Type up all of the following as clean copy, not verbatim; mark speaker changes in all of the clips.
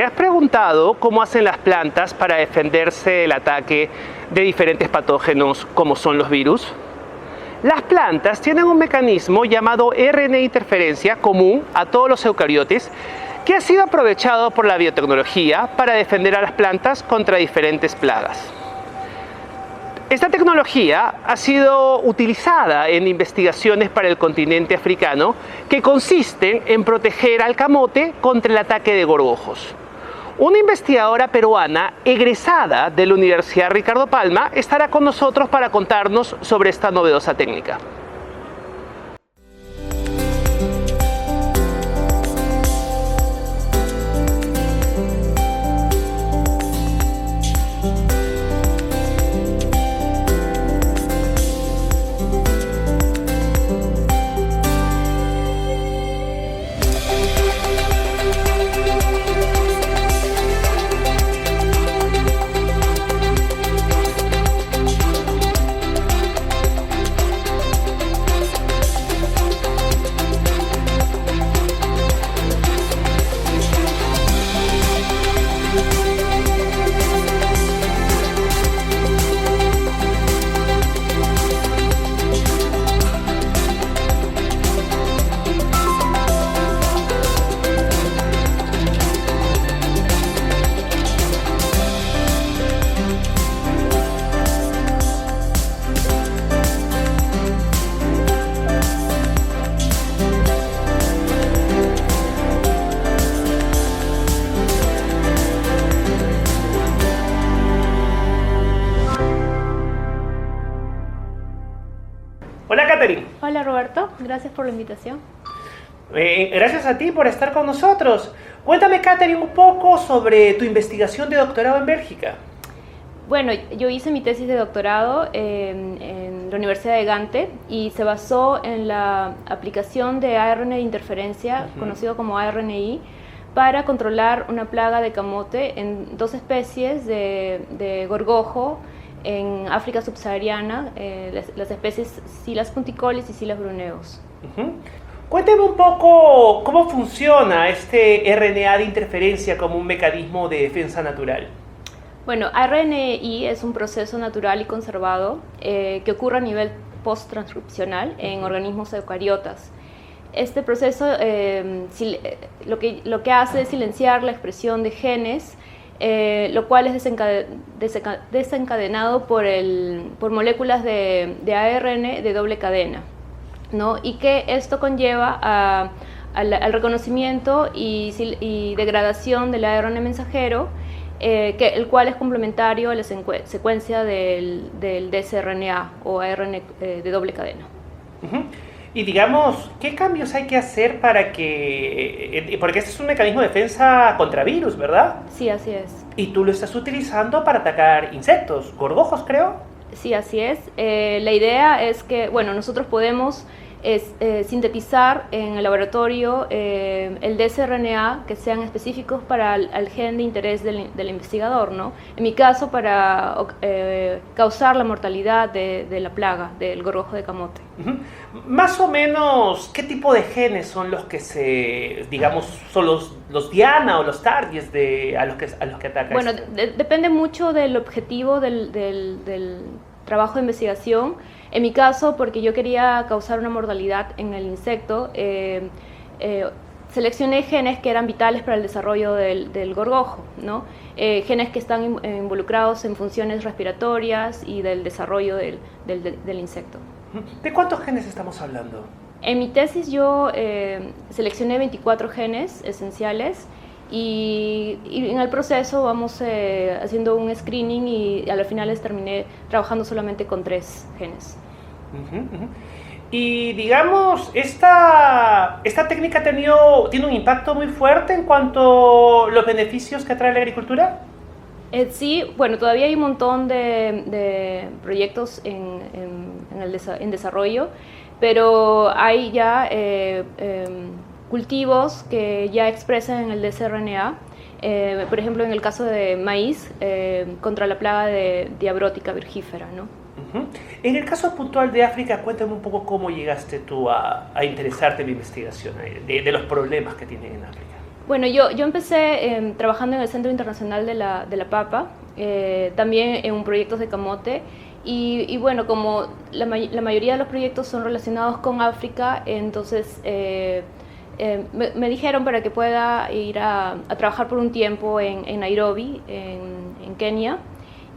Speaker 1: ¿Te has preguntado cómo hacen las plantas para defenderse del ataque de diferentes patógenos como son los virus? Las plantas tienen un mecanismo llamado RNA interferencia común a todos los eucariotes que ha sido aprovechado por la biotecnología para defender a las plantas contra diferentes plagas. Esta tecnología ha sido utilizada en investigaciones para el continente africano que consisten en proteger al camote contra el ataque de gorgojos. Una investigadora peruana egresada de la Universidad Ricardo Palma estará con nosotros para contarnos sobre esta novedosa técnica. Hola, Catherine.
Speaker 2: Hola, Roberto. Gracias por la invitación.
Speaker 1: Gracias a ti por estar con nosotros. Cuéntame, Catherine, un poco sobre tu investigación de doctorado en Bélgica.
Speaker 2: Bueno, yo hice mi tesis de doctorado en la Universidad de Gante y se basó en la aplicación de ARN de interferencia, conocido como ARNI, para controlar una plaga de camote en dos especies de gorgojo en África subsahariana, las especies Scillas punticolis y Scillas bruneus.
Speaker 1: Cuéntame un poco cómo funciona este RNA de interferencia como un mecanismo de defensa natural.
Speaker 2: Bueno, RNI es un proceso natural y conservado que ocurre a nivel post-transcripcional en organismos eucariotas. Este proceso lo que hace es silenciar la expresión de genes, lo cual es desencadenado por moléculas de ARN de doble cadena, ¿no? Y que esto conlleva al reconocimiento y degradación del ARN mensajero, el cual es complementario a la secuencia del dsRNA o ARN de doble cadena.
Speaker 1: Y digamos, ¿qué cambios hay que hacer para que...? Porque este es un mecanismo de defensa contra virus, ¿verdad?
Speaker 2: Sí, así es.
Speaker 1: Y tú lo estás utilizando para atacar insectos, gorgojos, creo.
Speaker 2: Sí, así es. La idea es que, bueno, nosotros podemos sintetizar en el laboratorio el dsRNA que sean específicos para el gen de interés del investigador, ¿no? En mi caso, para causar la mortalidad de la plaga del gorgojo de camote.
Speaker 1: Más o menos, ¿qué tipo de genes son los que digamos, son los diana o los targets a los que ataca?
Speaker 2: Bueno, depende mucho del objetivo del trabajo de investigación. En mi caso, porque yo quería causar una mortalidad en el insecto, seleccioné genes que eran vitales para el desarrollo del gorgojo, ¿no? Genes que están involucrados en funciones respiratorias y del desarrollo del insecto.
Speaker 1: ¿De cuántos genes estamos hablando?
Speaker 2: En mi tesis yo seleccioné 24 genes esenciales y en el proceso vamos haciendo un screening y a las finales terminé trabajando solamente con 3 genes.
Speaker 1: Y digamos, esta técnica tiene un impacto muy fuerte en cuanto a los beneficios que trae la agricultura.
Speaker 2: Sí, bueno, todavía hay un montón de proyectos en desarrollo, pero hay ya cultivos que ya expresan el dsRNA, por ejemplo, en el caso de maíz, contra la plaga de diabrótica virgífera, ¿no?
Speaker 1: En el caso puntual de África, cuéntame un poco cómo llegaste tú a interesarte en la investigación de los problemas que tienen en África.
Speaker 2: Bueno, yo empecé trabajando en el Centro Internacional de la Papa, también en proyectos de camote, y bueno, como la mayoría de los proyectos son relacionados con África, entonces me dijeron para que pueda ir a trabajar por un tiempo en Nairobi, en Kenia.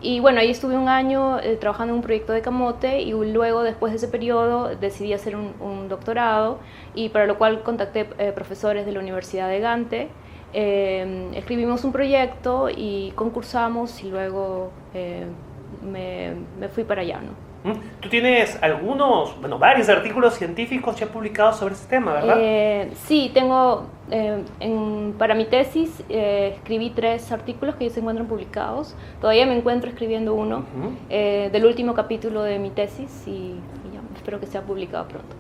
Speaker 2: Y bueno, ahí estuve un año trabajando en un proyecto de camote y luego, después de ese periodo, decidí hacer un doctorado, y para lo cual contacté profesores de la Universidad de Gante. Escribimos un proyecto y concursamos, y luego me fui para allá, ¿no?
Speaker 1: Tú tienes varios artículos científicos ya publicados sobre este tema, ¿verdad?
Speaker 2: Sí, tengo, para mi tesis escribí 3 artículos que ya se encuentran publicados. Todavía me encuentro escribiendo uno del último capítulo de mi tesis, y ya, espero que sea publicado pronto.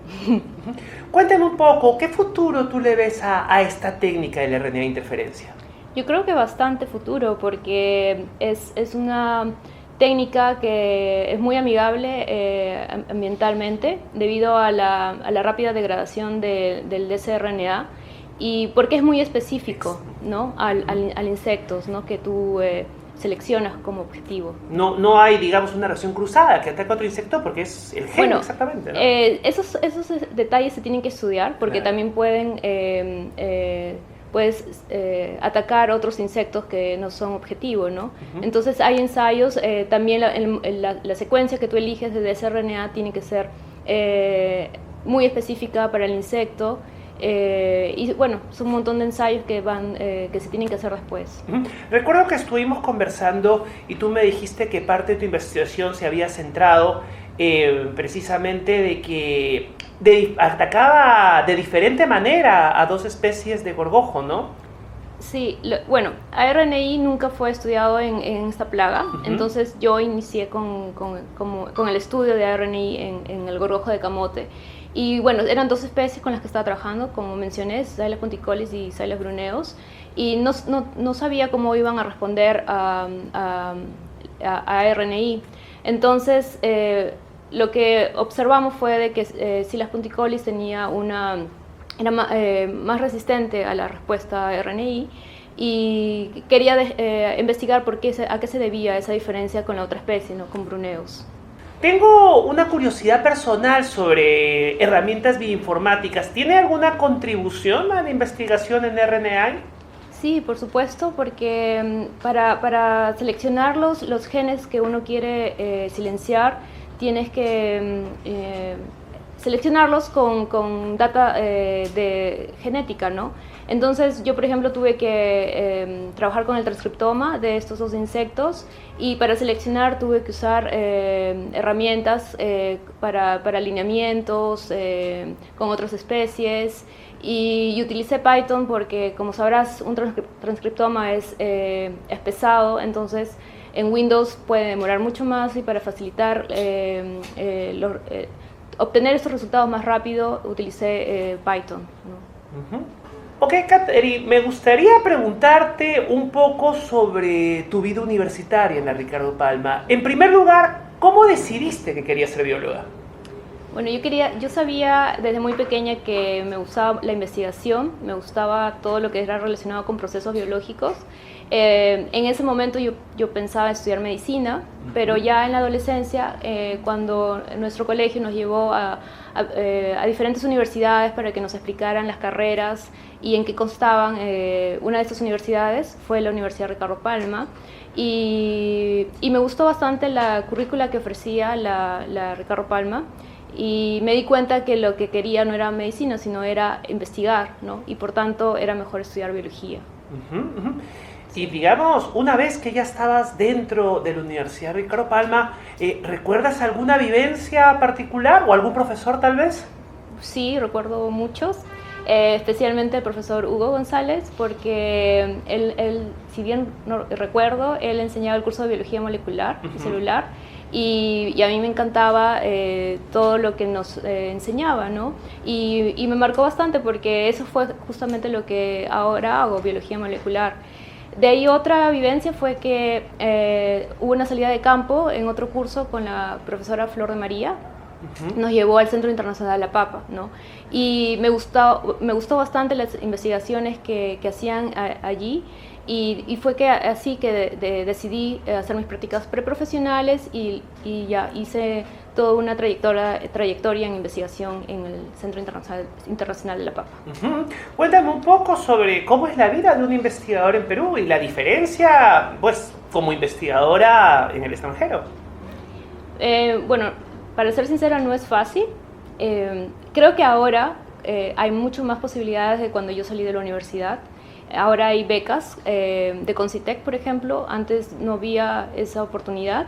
Speaker 1: Cuéntame un poco, ¿qué futuro tú le ves a esta técnica del RNA interferencia?
Speaker 2: Yo creo que bastante futuro, porque es una técnica que es muy amigable ambientalmente, debido a la rápida degradación del dsRNA, y porque es muy específico, ¿no? al insectos, ¿no? Que tú seleccionas como objetivo.
Speaker 1: No hay, digamos, una reacción cruzada que ataca a otro insecto, porque es el gen, bueno, exactamente, ¿no?
Speaker 2: Esos detalles se tienen que estudiar, porque también puedes atacar otros insectos que no son objetivo, ¿no? Entonces hay ensayos, también la secuencia que tú eliges de dsRNA tiene que ser muy específica para el insecto, y bueno, son un montón de ensayos que se tienen que hacer después.
Speaker 1: Recuerdo que estuvimos conversando y tú me dijiste que parte de tu investigación se había centrado precisamente de que atacaba de diferente manera a 2 especies de gorgojo, ¿no?
Speaker 2: Sí, bueno, ARNI nunca fue estudiado en esta plaga, entonces yo inicié con el estudio de ARNI en el gorgojo de camote. Y bueno, eran 2 especies con las que estaba trabajando, como mencioné, Xylella ponticollis y Xylella bruneus, y no sabía cómo iban a responder a ARNI. Entonces, lo que observamos fue de que Xylella ponticollis era más resistente a la respuesta a RNI, y quería investigar a qué se debía esa diferencia con la otra especie, ¿no? Con Bruneus.
Speaker 1: Tengo una curiosidad personal sobre herramientas bioinformáticas. ¿Tiene alguna contribución a la investigación en RNA?
Speaker 2: Sí, por supuesto, porque para seleccionar los genes que uno quiere silenciar, tienes que seleccionarlos con data de genética, ¿no? Entonces yo, por ejemplo, tuve que trabajar con el transcriptoma de estos 2 insectos, y para seleccionar tuve que usar herramientas para alineamientos con otras especies, y utilicé Python porque, como sabrás, un transcriptoma es pesado, entonces en Windows puede demorar mucho más, y para facilitar obtener estos resultados más rápido utilicé Python, ¿no?
Speaker 1: Ok, Kateri, me gustaría preguntarte un poco sobre tu vida universitaria en la Ricardo Palma. En primer lugar, ¿cómo decidiste que querías ser bióloga?
Speaker 2: Bueno, yo sabía desde muy pequeña que me gustaba la investigación, me gustaba todo lo que era relacionado con procesos biológicos. En ese momento yo pensaba estudiar medicina, pero ya en la adolescencia, cuando nuestro colegio nos llevó a diferentes universidades para que nos explicaran las carreras y en qué constaban, una de estas universidades fue la Universidad Ricardo Palma, y me gustó bastante la currícula que ofrecía la Ricardo Palma, y me di cuenta que lo que quería no era medicina, sino era investigar, ¿no? Y por tanto era mejor estudiar biología.
Speaker 1: Y digamos, una vez que ya estabas dentro de la Universidad Ricardo Palma, ¿recuerdas alguna vivencia particular o algún profesor tal vez?
Speaker 2: Sí, recuerdo muchos, especialmente el profesor Hugo González, porque él, si bien no recuerdo, él enseñaba el curso de biología molecular y celular, y a mí me encantaba todo lo que nos enseñaba, ¿no? Y me marcó bastante, porque eso fue justamente lo que ahora hago, biología molecular. De ahí otra vivencia fue que hubo una salida de campo en otro curso con la profesora Flor de María, nos llevó al Centro Internacional La Papa, ¿no? Y me gustó bastante las investigaciones que hacían allí. Y fue así que decidí hacer mis prácticas preprofesionales y ya hice toda una trayectoria en investigación en el Centro Internacional de La Papa.
Speaker 1: Cuéntame un poco sobre cómo es la vida de un investigador en Perú y la diferencia, pues, como investigadora en el extranjero.
Speaker 2: Bueno, para ser sincera, no es fácil. Creo que ahora hay mucho más posibilidades de cuando yo salí de la universidad. Ahora hay becas de Concitec, por ejemplo. Antes no había esa oportunidad,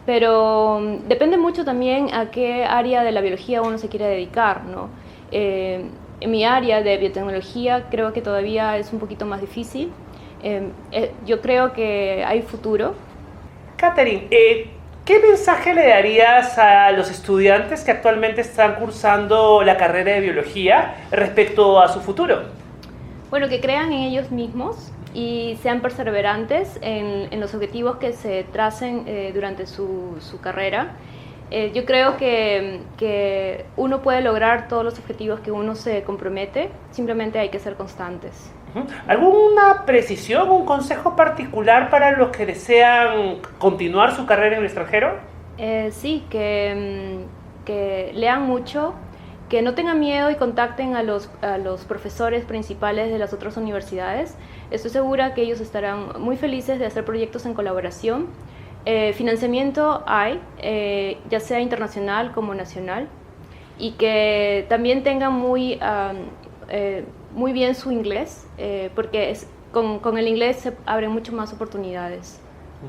Speaker 2: pero depende mucho también a qué área de la biología uno se quiere dedicar, ¿no? En mi área de biotecnología creo que todavía es un poquito más difícil. Yo creo que hay futuro.
Speaker 1: Catherine, ¿qué mensaje le darías a los estudiantes que actualmente están cursando la carrera de biología respecto a su futuro?
Speaker 2: Bueno, que crean en ellos mismos y sean perseverantes en los objetivos que se tracen durante su carrera. Yo creo que uno puede lograr todos los objetivos que uno se compromete, simplemente hay que ser constantes.
Speaker 1: ¿Alguna precisión, un consejo particular para los que desean continuar su carrera en el extranjero?
Speaker 2: Sí, que lean mucho, que no tengan miedo y contacten a los profesores principales de las otras universidades. Estoy segura que ellos estarán muy felices de hacer proyectos en colaboración. Financiamiento hay, ya sea internacional como nacional, y que también tengan muy bien su inglés, porque con el inglés se abren mucho más oportunidades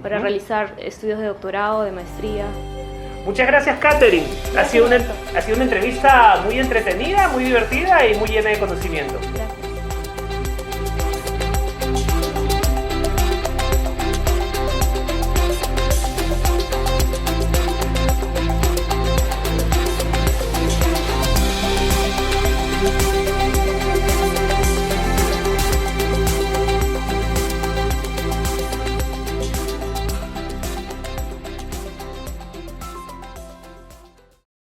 Speaker 2: para realizar estudios de doctorado, de maestría.
Speaker 1: Muchas gracias, Catherine. Ha sido una entrevista muy entretenida, muy divertida y muy llena de conocimiento.
Speaker 2: Gracias.